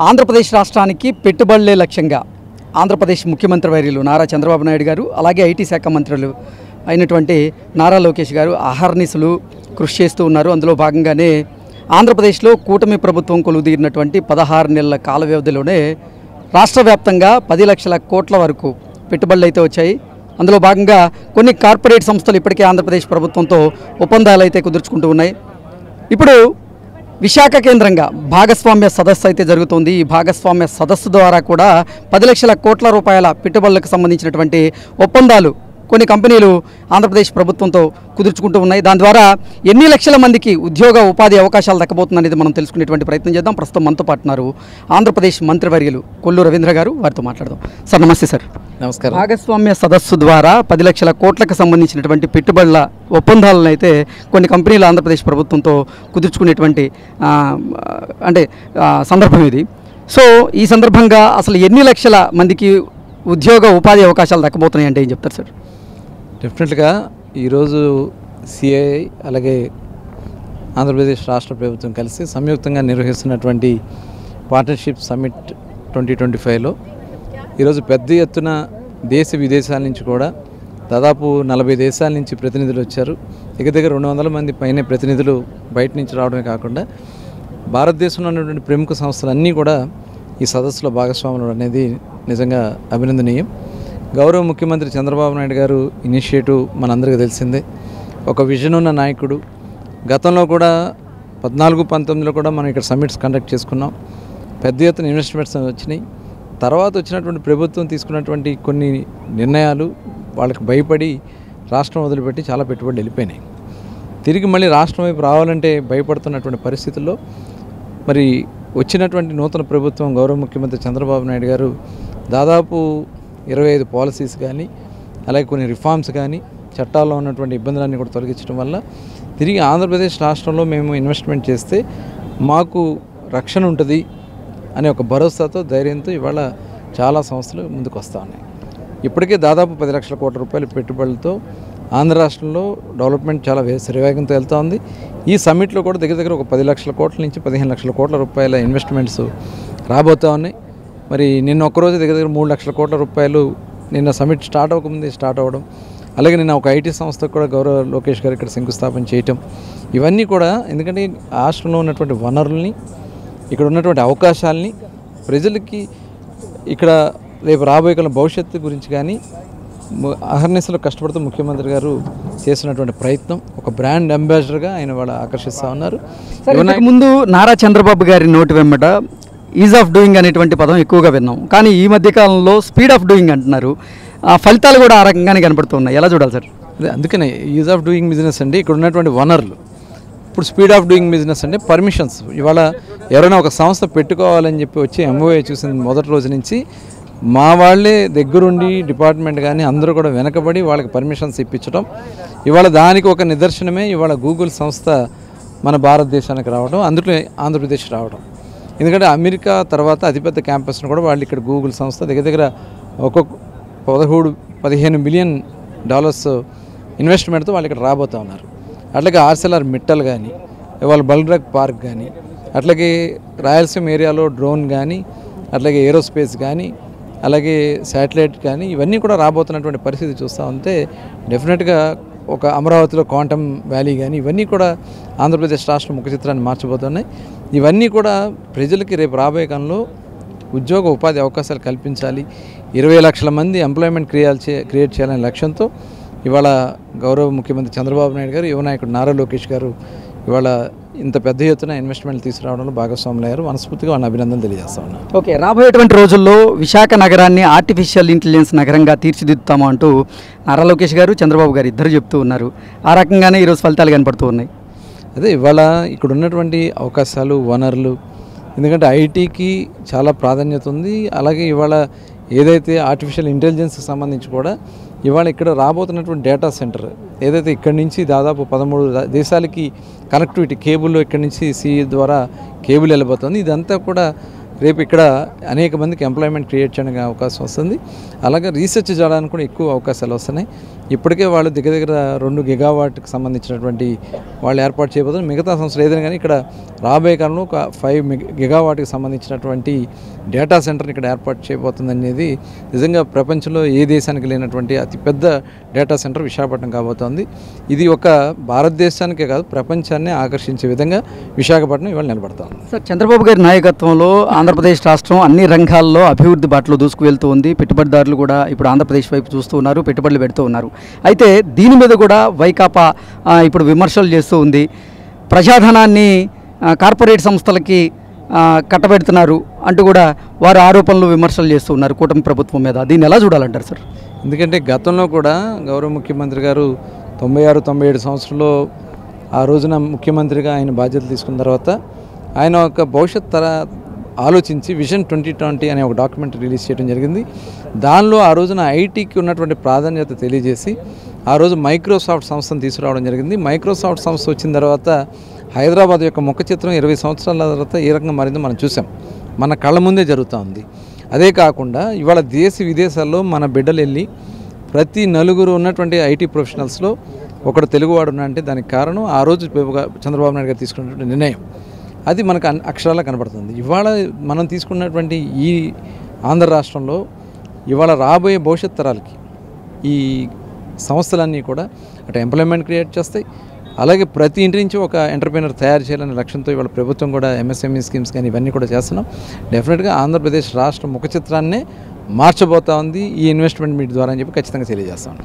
ఆంధ్రప్రదేశ్ రాష్ట్రానికి పెట్టుబడులే లక్ష్యంగా ఆంధ్రప్రదేశ్ ముఖ్యమంత్రి వర్యులు నారా చంద్రబాబు నాయుడు గారు అలాగే ఐటీ శాఖ మంత్రులు అయినటువంటి నారా లోకేష్ గారు అహర్నిశలు కృషి చేస్తూ ఉన్నారు. అందులో భాగంగానే ఆంధ్రప్రదేశ్లో కూటమి ప్రభుత్వం కొలువుదీరినటువంటి 16 నెలల కాల వ్యవధిలోనే రాష్ట్ర వ్యాప్తంగా 10 లక్షల కోట్ల వరకు పెట్టుబడులు అయితే వచ్చాయి. అందులో భాగంగా కొన్ని కార్పొరేట్ సంస్థలు ఇప్పటికే ఆంధ్రప్రదేశ్ ప్రభుత్వంతో ఒప్పందాలు అయితే కుదుర్చుకుంటూ ఉన్నాయి. ఇప్పుడు విశాఖ కేంద్రంగా భాగస్వామ్య సదస్సు అయితే జరుగుతుంది. ఈ భాగస్వామ్య సదస్సు ద్వారా కూడా 10 లక్షల కోట్ల రూపాయల పెట్టుబడులకు సంబంధించినటువంటి ఒప్పందాలు కొన్ని కంపెనీలు ఆంధ్రప్రదేశ్ ప్రభుత్వంతో కుదుర్చుకుంటూ ఉన్నాయి. దాని ద్వారా ఎన్ని లక్షల మందికి ఉద్యోగ ఉపాధి అవకాశాలు దక్కబోతుందనేది మనం తెలుసుకునేటువంటి ప్రయత్నం చేద్దాం. ప్రస్తుతం మనతో పాటున్నారు ఆంధ్రప్రదేశ్ మంత్రివర్యులు కొల్లు రవీంద్ర గారు. వారితో మాట్లాడదాం. సార్ నమస్తే. సార్ నమస్కారం. భాగస్వామ్య సదస్సు ద్వారా 10 లక్షల కోట్లకు సంబంధించినటువంటి పెట్టుబడుల ఒప్పందాలను అయితే కొన్ని కంపెనీలు ఆంధ్రప్రదేశ్ ప్రభుత్వంతో కుదుర్చుకునేటువంటి సందర్భం ఇది. సో ఈ సందర్భంగా అసలు ఎన్ని లక్షల మందికి ఉద్యోగ ఉపాధి అవకాశాలు దక్కబోతున్నాయి అంటే ఏం చెప్తారు సార్? డెఫినెట్గా ఈరోజు సిఐఐ అలాగే ఆంధ్రప్రదేశ్ రాష్ట్ర ప్రభుత్వం కలిసి సంయుక్తంగా నిర్వహిస్తున్నటువంటి పార్ట్నర్షిప్ సమ్మిట్ 2025లో ఈరోజు పెద్ద ఎత్తున దేశ విదేశాల నుంచి కూడా దాదాపు 40 దేశాల నుంచి ప్రతినిధులు వచ్చారు. దగ్గర 200 మంది పైన ప్రతినిధులు బయట నుంచి రావడమే కాకుండా భారతదేశంలో ఉన్నటువంటి ప్రముఖ సంస్థలన్నీ కూడా ఈ సదస్సులో భాగస్వాములు అనేది నిజంగా అభినందనీయం. గౌరవ ముఖ్యమంత్రి చంద్రబాబు నాయుడు గారు ఇనిషియేటివ్ మనందరికీ తెలిసిందే. ఒక విజన్ ఉన్న నాయకుడు. గతంలో కూడా 14-19లో కూడా మనం ఇక్కడ సమ్మిట్స్ కండక్ట్ చేసుకున్నాం. పెద్ద ఎత్తున ఇన్వెస్ట్మెంట్స్ వచ్చినాయి. తర్వాత వచ్చినటువంటి ప్రభుత్వం తీసుకున్నటువంటి కొన్ని నిర్ణయాలు వాళ్ళకి భయపడి రాష్ట్రం వదిలిపెట్టి చాలా పెట్టుబడులు వెళ్ళిపోయినాయి. తిరిగి మళ్ళీ రాష్ట్రం వైపు రావాలంటే భయపడుతున్నటువంటి పరిస్థితుల్లో మరి వచ్చినటువంటి నూతన ప్రభుత్వం గౌరవ ముఖ్యమంత్రి చంద్రబాబు నాయుడు గారు దాదాపు 25 పాలసీస్ కానీ అలాగే కొన్ని రిఫార్మ్స్ కానీ చట్టాల్లో ఉన్నటువంటి ఇబ్బందులన్నీ కూడా తొలగించడం వల్ల తిరిగి ఆంధ్రప్రదేశ్ రాష్ట్రంలో మేము ఇన్వెస్ట్మెంట్ చేస్తే మాకు రక్షణ ఉంటుంది అనే ఒక భరోసాతో ధైర్యంతో ఇవాళ చాలా సంస్థలు ముందుకు వస్తూ ఉన్నాయి. ఇప్పటికే దాదాపు 10 లక్షల కోట్ల రూపాయల పెట్టుబడులతో ఆంధ్ర రాష్ట్రంలో డెవలప్మెంట్ చాలా శరవేగంతో వెళ్తూ ఉంది. ఈ సమ్మిట్లో కూడా దగ్గర ఒక 10 లక్షల కోట్ల నుంచి 15 లక్షల కోట్ల రూపాయల ఇన్వెస్ట్మెంట్స్ రాబోతూ ఉన్నాయి. మరి నిన్న ఒక్కరోజు దగ్గర 3 లక్షల కోట్ల రూపాయలు నిన్న సమ్మిట్ స్టార్ట్ అవ్వకముందే స్టార్ట్ అవ్వడం, అలాగే నిన్న ఒక ఐటీ సంస్థకు కూడా గౌరవ లోకేష్ గారు ఇక్కడ శంకుస్థాపన చేయటం, ఇవన్నీ కూడా ఎందుకంటే రాష్ట్రంలో ఉన్నటువంటి వనరుల్ని ఇక్కడ ఉన్నటువంటి అవకాశాలని ప్రజలకి ఇక్కడ రేపు రాబోయే కాలం భవిష్యత్తు గురించి కానీ అహర్నిశలో కష్టపడుతూ ముఖ్యమంత్రి గారు చేసినటువంటి ప్రయత్నం ఒక బ్రాండ్ అంబాసిడర్గా ఆయన వాళ్ళు ఆకర్షిస్తూ ఉన్నారు. ముందు నారా చంద్రబాబు గారి నోటి వెంబట ఈజ్ ఆఫ్ డూయింగ్ అనేటువంటి పదం ఎక్కువగా విన్నాం. కానీ ఈ మధ్యకాలంలో స్పీడ్ ఆఫ్ డూయింగ్ అంటున్నారు. ఆ ఫలితాలు కూడా ఆ రకంగానే కనపడుతున్నాయి. ఎలా చూడాలి సార్? అదే అందుకనే ఈజ్ ఆఫ్ డూయింగ్ బిజినెస్ అంటే ఇక్కడ ఉన్నటువంటి వనరులు. ఇప్పుడు స్పీడ్ ఆఫ్ డూయింగ్ బిజినెస్ అంటే పర్మిషన్స్. ఇవాళ ఎవరైనా ఒక సంస్థ పెట్టుకోవాలని చెప్పి వచ్చి ఎంఓఏ చూసిన మొదటి రోజు నుంచి మా వాళ్ళే దగ్గరుండి డిపార్ట్మెంట్ కానీ అందరూ కూడా వెనకబడి వాళ్ళకి పర్మిషన్స్ ఇప్పించడం. ఇవాళ దానికి ఒక నిదర్శనమే ఇవాళ గూగుల్ సంస్థ మన భారతదేశానికి రావడం, అందులో ఆంధ్రప్రదేశ్ రావడం. ఎందుకంటే అమెరికా తర్వాత అతిపెద్ద క్యాంపస్ను కూడా వాళ్ళు ఇక్కడ గూగుల్ సంస్థ దగ్గర ఒక్కొక్క 14-15 బిలియన్ డాలర్స్ ఇన్వెస్ట్మెంట్తో వాళ్ళు ఇక్కడ రాబోతూ ఉన్నారు. అట్లాగే ఆర్సెలర్ మిట్టల్ కానీ ఇవాళ బల్డ్రగ్ పార్క్ కానీ అట్లాగే రాయలసీమ ఏరియాలో డ్రోన్ కానీ అట్లాగే ఏరోస్పేస్ కానీ అలాగే శాటిలైట్ కానీ ఇవన్నీ కూడా రాబోతున్నటువంటి పరిస్థితి చూస్తూ ఉంటే డెఫినెట్గా ఒక అమరావతిలో క్వాంటమ్ వ్యాలీ కానీ ఇవన్నీ కూడా ఆంధ్రప్రదేశ్ రాష్ట్ర ముఖ చిత్రాన్ని మార్చబోతున్నాయి. ఇవన్నీ కూడా ప్రజలకి రేపు రాబోయే కాలంలో ఉద్యోగ ఉపాధి అవకాశాలు కల్పించాలి, 20 లక్షల మంది ఎంప్లాయ్మెంట్ క్రియేట్ చేయాలనే లక్ష్యంతో ఇవాళ గౌరవ ముఖ్యమంత్రి చంద్రబాబు నాయుడు గారు, యువ నాయకుడు నారా లోకేష్ గారు ఇవాళ ఇంత పెద్ద ఎత్తున ఇన్వెస్ట్మెంట్లు తీసుకురావడంలో భాగస్వాములు అయ్యారు. మనస్ఫూర్తిగా వాళ్ళని అభినందనలు తెలియజేస్తా ఉన్నాను. ఓకే, రాబోయేటువంటి రోజుల్లో విశాఖ నగరాన్ని ఆర్టిఫిషియల్ ఇంటెలిజెన్స్ నగరంగా తీర్చిదిద్దుతాము అంటూ నారా లోకేష్ గారు, చంద్రబాబు గారు ఇద్దరు చెప్తూ ఉన్నారు. ఆ రకంగానే ఈరోజు ఫలితాలు కనపడుతూ ఉన్నాయి. అదే ఇవాళ ఇక్కడ ఉన్నటువంటి అవకాశాలు, వనరులు, ఎందుకంటే ఐటీకి చాలా ప్రాధాన్యత ఉంది. అలాగే ఇవాళ ఏదైతే ఆర్టిఫిషియల్ ఇంటెలిజెన్స్కి సంబంధించి కూడా ఇవాళ ఇక్కడ రాబోతున్నటువంటి డేటా సెంటర్ ఏదైతే ఇక్కడి నుంచి దాదాపు 13 దేశాలకి కనెక్టివిటీ కేబుల్ ఇక్కడి నుంచి సీ ద్వారా కేబుల్ వెళ్ళబోతుంది. ఇదంతా కూడా రేపు ఇక్కడ అనేక మందికి ఎంప్లాయ్మెంట్ క్రియేట్ చేయడానికి అవకాశం వస్తుంది. అలాగే రీసెర్చ్ చేయడానికి కూడా ఎక్కువ అవకాశాలు వస్తున్నాయి. ఇప్పటికే వాళ్ళు దగ్గర 2 గిగావాట్కి సంబంధించినటువంటి వాళ్ళు ఏర్పాటు చేయబోతున్నారు. మిగతా సంస్థలు ఏదైనా కానీ ఇక్కడ రాబోయే కాలంలో ఒక 5 గిగావాట్కి సంబంధించినటువంటి డేటా సెంటర్ని ఇక్కడ ఏర్పాటు చేయబోతుంది అనేది నిజంగా ప్రపంచంలో ఏ దేశానికి లేనటువంటి అతిపెద్ద డేటా సెంటర్ విశాఖపట్నం కాబోతోంది. ఇది ఒక భారతదేశానికే కాదు ప్రపంచాన్ని ఆకర్షించే విధంగా విశాఖపట్నం ఇవాళ నిలబడుతోంది. సార్, చంద్రబాబు గారి నాయకత్వంలో ఆంధ్రప్రదేశ్ రాష్ట్రం అన్ని రంగాల్లో అభివృద్ధి బాటలో దూసుకువెళ్తూ ఉంది. పెట్టుబడిదారులు కూడా ఇప్పుడు ఆంధ్రప్రదేశ్ వైపు చూస్తూ ఉన్నారు, పెట్టుబడులు పెడుతూ ఉన్నారు. అయితే దీని మీద కూడా వైకాపా ఇప్పుడు విమర్శలు చేస్తూ ఉంది. ప్రజాధనాన్ని కార్పొరేట్ సంస్థలకి కట్టబెడుతున్నారు అంటూ కూడా వారు ఆరోపణలు విమర్శలు చేస్తూ ఉన్నారు కూటమి ప్రభుత్వం మీద. దీన్ని ఎలా చూడాలంటారు సార్? ఎందుకంటే గతంలో కూడా గౌరవ ముఖ్యమంత్రి గారు 96-97 సంవత్సరంలో ఆ రోజున ముఖ్యమంత్రిగా ఆయన బాధ్యతలు తీసుకున్న తర్వాత ఆయన ఒక భవిష్యత్ ఆలోచించి విజన్ 2020 అనే ఒక డాక్యుమెంట్ రిలీజ్ చేయడం జరిగింది. దానిలో ఆ రోజున ఐటీకి ఉన్నటువంటి ప్రాధాన్యత తెలియజేసి ఆ రోజు మైక్రోసాఫ్ట్ సంస్థను తీసుకురావడం జరిగింది. మైక్రోసాఫ్ట్ సంస్థ వచ్చిన తర్వాత హైదరాబాద్ యొక్క ముఖ చిత్రం 20 సంవత్సరాల తర్వాత ఏ రకంగా మారిందో మనం చూసాం. మన కళ్ళ ముందే జరుగుతూ ఉంది. అదే కాకుండా ఇవాళ దేశ విదేశాల్లో మన బిడ్డలు వెళ్ళి ప్రతి నలుగురు ఉన్నటువంటి ఐటీ ప్రొఫెషనల్స్లో ఒకడు తెలుగువాడు ఉన్నాడంటే దానికి కారణం ఆ రోజు చంద్రబాబు నాయుడు గారు తీసుకున్నటువంటి నిర్ణయం. అది మనకు అక్షరాలా కనబడుతుంది. ఇవాళ మనం తీసుకున్నటువంటి ఈ ఆంధ్ర రాష్ట్రంలో ఇవాళ రాబోయే భవిష్యత్ తరాలకి ఈ సంస్థలన్నీ కూడా అటు ఎంప్లాయ్మెంట్ క్రియేట్ చేస్తాయి. అలాగే ప్రతి ఇంటి నుంచి ఒక ఎంటర్ప్రైనర్ తయారు చేయాలనే లక్ష్యంతో ఇవాళ ప్రభుత్వం కూడా ఎంఎస్ఎంఈ స్కీమ్స్ కానీ ఇవన్నీ కూడా చేస్తున్నాం. డెఫినెట్గా ఆంధ్రప్రదేశ్ రాష్ట్ర ముఖ చిత్రాన్నే మార్చబోతా ఉంది ఈ ఇన్వెస్ట్మెంట్ మీట్ ద్వారా అని చెప్పి ఖచ్చితంగా తెలియజేస్తాం.